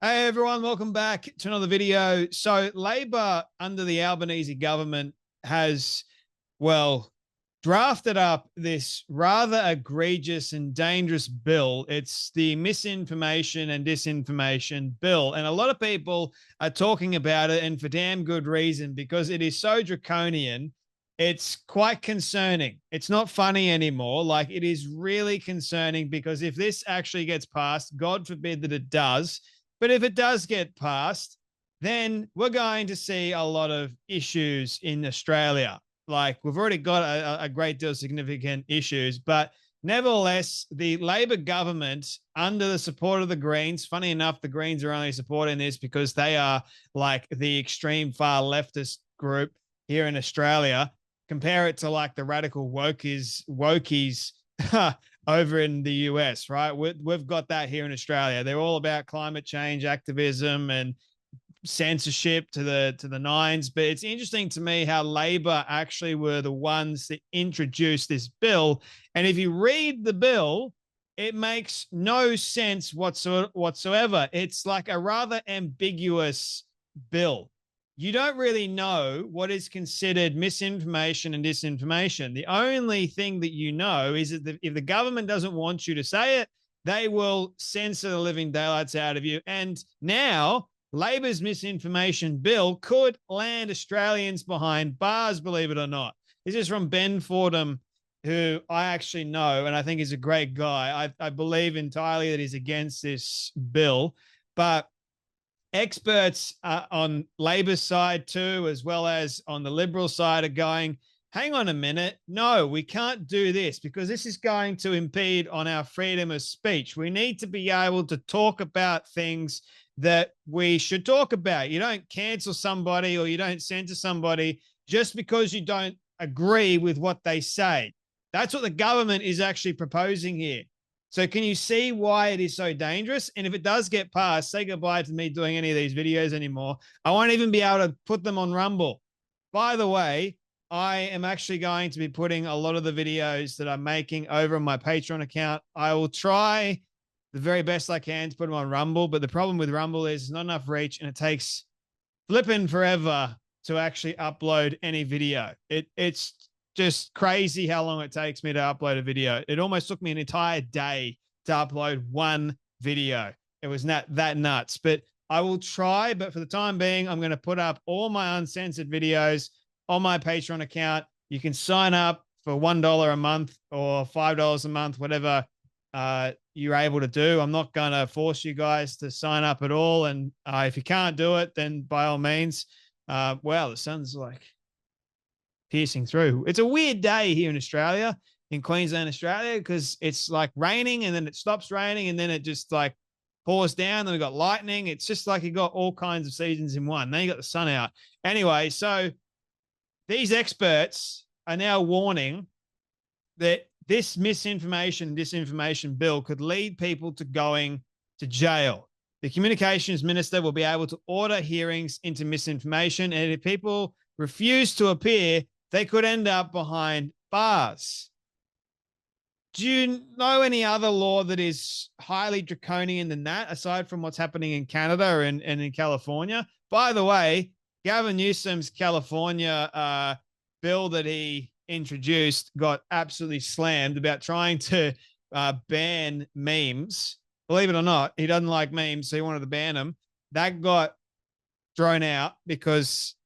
Hey everyone, welcome back to another video. So Labor under the Albanese government has, well, drafted up this rather egregious and dangerous bill. It's the Misinformation and Disinformation Bill. And a lot of people are talking about it, and for damn good reason, because it is so draconian. It's quite concerning. It's not funny anymore. Like, it is really concerning because if this actually gets passed, God forbid that it does, but if it does get passed, then we're going to see a lot of issues in Australia. Like, we've already got a great deal of significant issues, but nevertheless, the Labor government, under the support of the Greens, funny enough, the Greens are only supporting this because they are like the extreme far leftist group here in Australia. Compare it to like the radical wokies over in the US, right? We've got that here in Australia. They're all about climate change activism and censorship to the nines. But it's interesting to me how Labor actually were the ones that introduced this bill. And if you read the bill, it makes no sense whatsoever. It's like a rather ambiguous bill. You don't really know what is considered misinformation and disinformation. The only thing that you know is that if the government doesn't want you to say it, they will censor the living daylights out of you. And now Labor's misinformation bill could land Australians behind bars, believe it or not. This is from Ben Fordham, who I actually know, and I think is a great guy. I believe entirely that he's against this bill, but experts on Labor's side too, as well as on the Liberal side, are going, hang on a minute. No, we can't do this because this is going to impede on our freedom of speech. We need to be able to talk about things that we should talk about. You don't cancel somebody or you don't censor somebody just because you don't agree with what they say. That's what the government is actually proposing here. So can you see why it is so dangerous? And if it does get passed, say goodbye to me doing any of these videos anymore. I won't even be able to put them on Rumble. By the way, I am actually going to be putting a lot of the videos that I'm making over on my Patreon account. I will try the very best I can to put them on Rumble, but the problem with Rumble is there's not enough reach and it takes flipping forever to actually upload any video. It's just crazy how long it takes me to upload a video. It almost took me an entire day to upload one video. It was not that nuts, but I will try. But for the time being, I'm going to put up all my uncensored videos on my Patreon account. You can sign up for $1 a month or $5 a month, whatever you're able to do. I'm not going to force you guys to sign up at all. And if you can't do it, then by all means, wow, the sun's like piercing through. It's a weird day here in Australia, in Queensland, Australia, because it's like raining and then it stops raining and then it just like pours down. Then we got lightning. It's just like you got all kinds of seasons in one. Then you got the sun out. Anyway, so these experts are now warning that this misinformation, disinformation bill could lead people to going to jail. The communications minister will be able to order hearings into misinformation, and if people refuse to appear, they could end up behind bars. Do you know any other law that is highly draconian than that, aside from what's happening in Canada and in California? By the way, Gavin Newsom's California bill that he introduced got absolutely slammed about trying to ban memes. Believe it or not, he doesn't like memes, so he wanted to ban them. That got thrown out because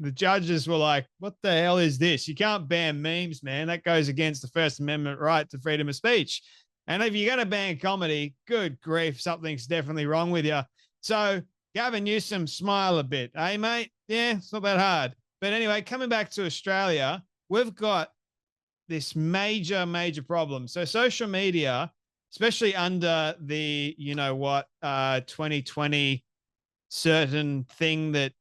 the judges were like, what the hell is this? You can't ban memes, man. That goes against the First Amendment right to freedom of speech. And if you're going to ban comedy, good grief, something's definitely wrong with you. So Gavin Newsom, smile a bit. Hey, mate? Yeah, it's not that hard. But anyway, coming back to Australia, we've got this major, major problem. So social media, especially under the, 2020 certain thing that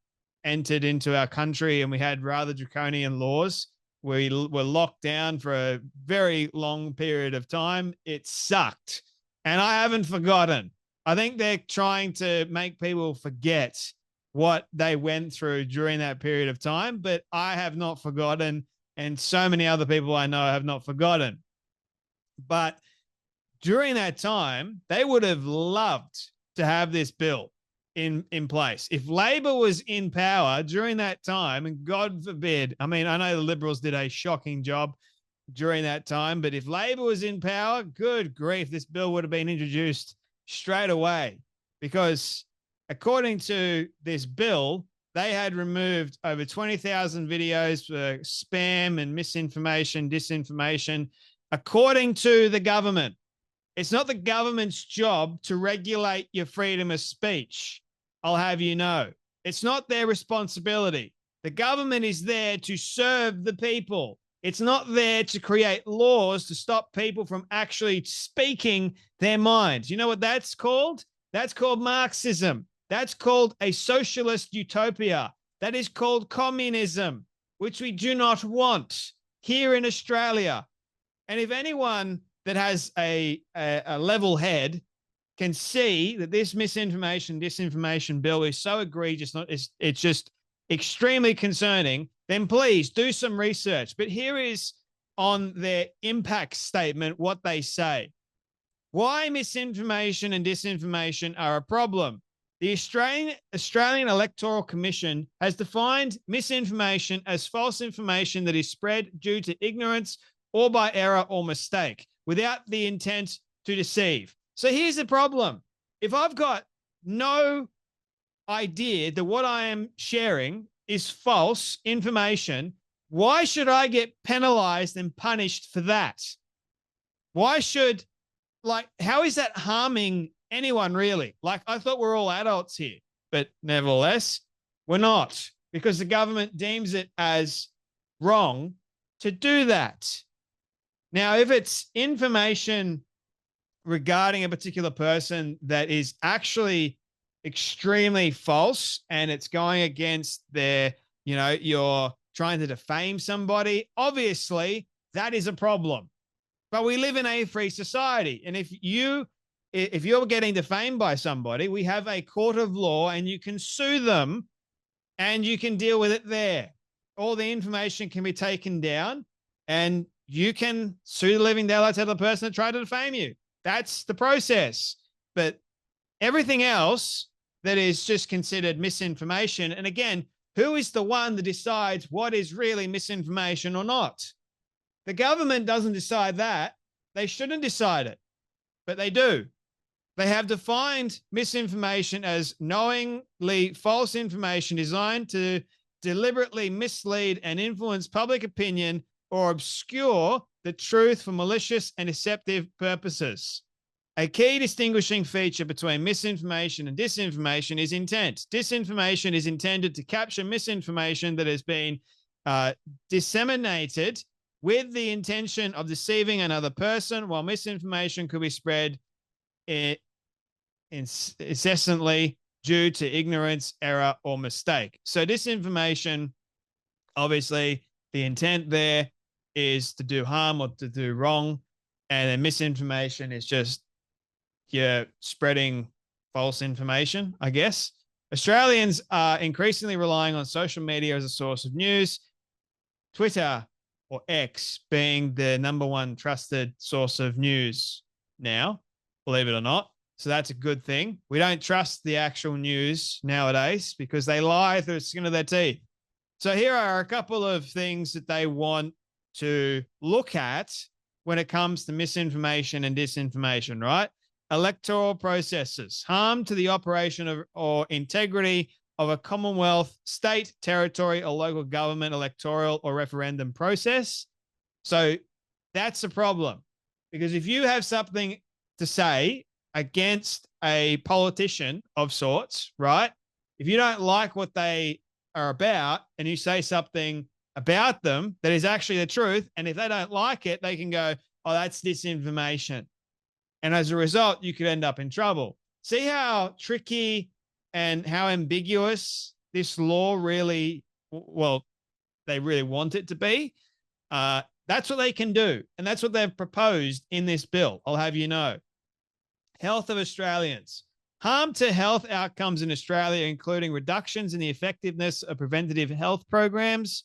entered into our country and we had rather draconian laws. We were locked down for a very long period of time. It sucked. And I haven't forgotten. I think they're trying to make people forget what they went through during that period of time, but I have not forgotten. And so many other people I know have not forgotten. But during that time, they would have loved to have this bill in place. If Labor was in power during that time, and God forbid, I mean, I know the Liberals did a shocking job during that time, but if Labor was in power, good grief, this bill would have been introduced straight away, because according to this bill, they had removed over 20,000 videos for spam and misinformation, disinformation, according to the government. It's not the government's job to regulate your freedom of speech. I'll have you know. It's not their responsibility. The government is there to serve the people. It's not there to create laws to stop people from actually speaking their minds. You know what that's called? That's called Marxism. That's called a socialist utopia. That is called communism, which we do not want here in Australia. And if anyone that has a level head can see that this misinformation, disinformation bill is so egregious, it's just extremely concerning, then please do some research. But here is on their impact statement what they say. Why misinformation and disinformation are a problem. The Australian Electoral Commission has defined misinformation as false information that is spread due to ignorance or by error or mistake, without the intent to deceive. So here's the problem. If I've got no idea that what I am sharing is false information, why should I get penalized and punished for that? Why should, how is that harming anyone really? I thought we're all adults here, but nevertheless, we're not, because the government deems it as wrong to do that. Now, if it's information regarding a particular person that is actually extremely false and it's going against their, you're trying to defame somebody, obviously that is a problem. But we live in a free society. And if you're getting defamed by somebody, we have a court of law and you can sue them and you can deal with it there. All the information can be taken down and you can sue the living daylights out of the person that tried to defame you. That's the process. But everything else that is just considered misinformation. And again, who is the one that decides what is really misinformation or not? The government doesn't decide that. They shouldn't decide it, but they do. They have defined misinformation as knowingly false information designed to deliberately mislead and influence public opinion or obscure the truth for malicious and deceptive purposes. A key distinguishing feature between misinformation and disinformation is intent. Disinformation is intended to capture misinformation that has been disseminated with the intention of deceiving another person, while misinformation could be spread incessantly due to ignorance, error, or mistake. So disinformation, obviously, the intent there is to do harm or to do wrong, and then misinformation is just spreading false information, I guess. Australians are increasingly relying on social media as a source of news, Twitter or X being the number one trusted source of news now, believe it or not. So that's a good thing. We don't trust the actual news nowadays because they lie through the skin of their teeth. So here are a couple of things that they want to look at when it comes to misinformation and disinformation, right? Electoral processes, harm to the operation of or integrity of a Commonwealth, state, territory, or local government electoral or referendum process. So that's a problem, because if you have something to say against a politician of sorts, right? If you don't like what they are about and you say something about them that is actually the truth, and if they don't like it, they can go, oh, that's disinformation. And as a result, you could end up in trouble. See how tricky and how ambiguous this law really, well, they really want it to be. That's what they can do. And that's what they've proposed in this bill, I'll have you know. Health of Australians. Harm to health outcomes in Australia, including reductions in the effectiveness of preventative health programs,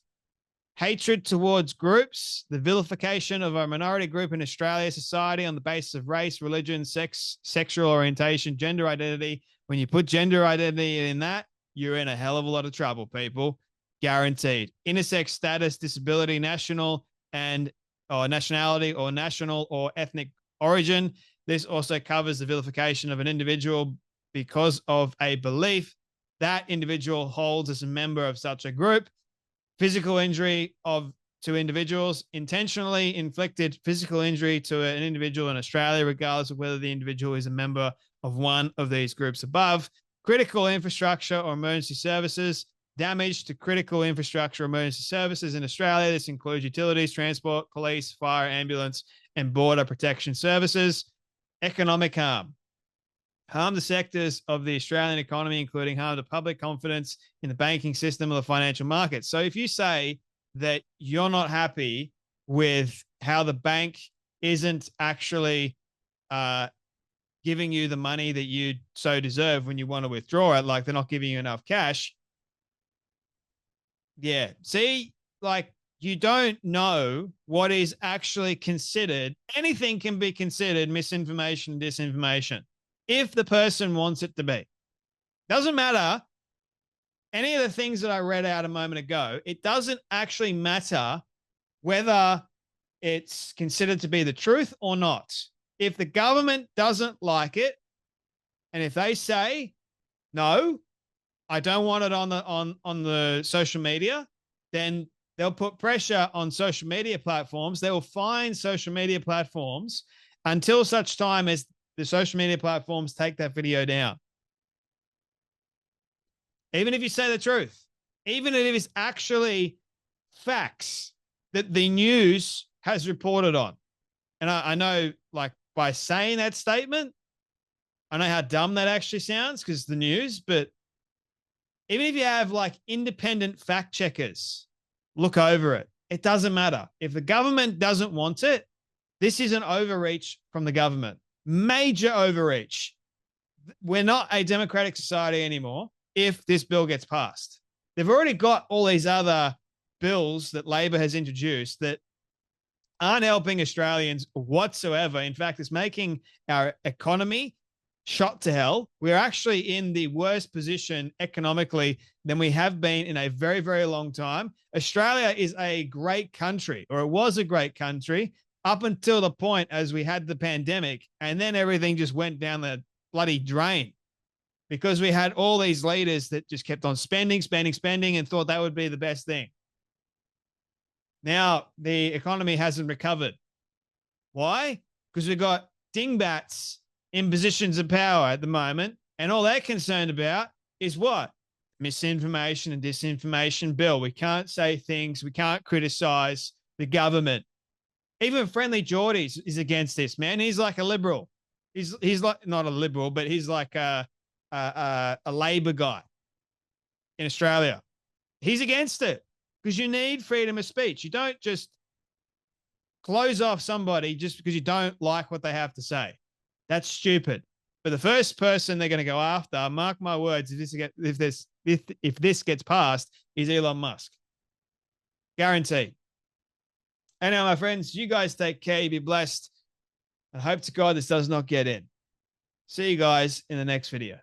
hatred towards groups, the vilification of a minority group in Australia society on the basis of race, religion, sex, sexual orientation, gender identity. When you put gender identity in that, you're in a hell of a lot of trouble, people. Guaranteed. Intersex status, disability, national and or nationality or national or ethnic origin. This also covers the vilification of an individual because of a belief that individual holds as a member of such a group. Physical injury to individuals, intentionally inflicted physical injury to an individual in Australia, regardless of whether the individual is a member of one of these groups above. Critical infrastructure or emergency services, damage to critical infrastructure or emergency services in Australia. This includes utilities, transport, police, fire, ambulance, and border protection services. Economic harm. Harm to sectors of the Australian economy, including harm to public confidence in the banking system or the financial markets. So if you say that you're not happy with how the bank isn't actually giving you the money that you so deserve when you want to withdraw it, like they're not giving you enough cash. Yeah. See, like you don't know what is actually considered. Anything can be considered misinformation, disinformation, if the person wants it to be. Doesn't matter any of the things that I read out a moment ago. It doesn't actually matter whether it's considered to be the truth or not. If the government doesn't like it, and if they say, no, I don't want it on the social media, then they'll put pressure on social media platforms. They will fine social media platforms until such time as the social media platforms take that video down. Even if you say the truth, even if it's actually facts that the news has reported on. And I know, like, by saying that statement, I know how dumb that actually sounds because the news, but even if you have like independent fact checkers look over it, it doesn't matter. If the government doesn't want it, this is an overreach from the government. Major overreach. We're not a democratic society anymore if this bill gets passed. They've already got all these other bills that Labor has introduced that aren't helping Australians whatsoever. In fact, it's making our economy shot to hell. We're actually in the worst position economically than we have been in a very, very long time. Australia is a great country, or it was a great country up until the point as we had the pandemic, and then everything just went down the bloody drain because we had all these leaders that just kept on spending, and thought that would be the best thing. Now the economy hasn't recovered. Why? Because we've got dingbats in positions of power at the moment, and all they're concerned about is what? Misinformation and disinformation bill. We can't say things. We can't criticize the government. Even Friendlyjordies is against this, man. He's like a liberal. He's like not a liberal, but he's like a Labor guy in Australia. He's against it because you need freedom of speech. You don't just close off somebody just because you don't like what they have to say. That's stupid. But the first person they're going to go after, mark my words, if this gets passed, is Elon Musk. Guaranteed. Anyhow, my friends, you guys take care. You be blessed. And hope to God this does not get in. See you guys in the next video.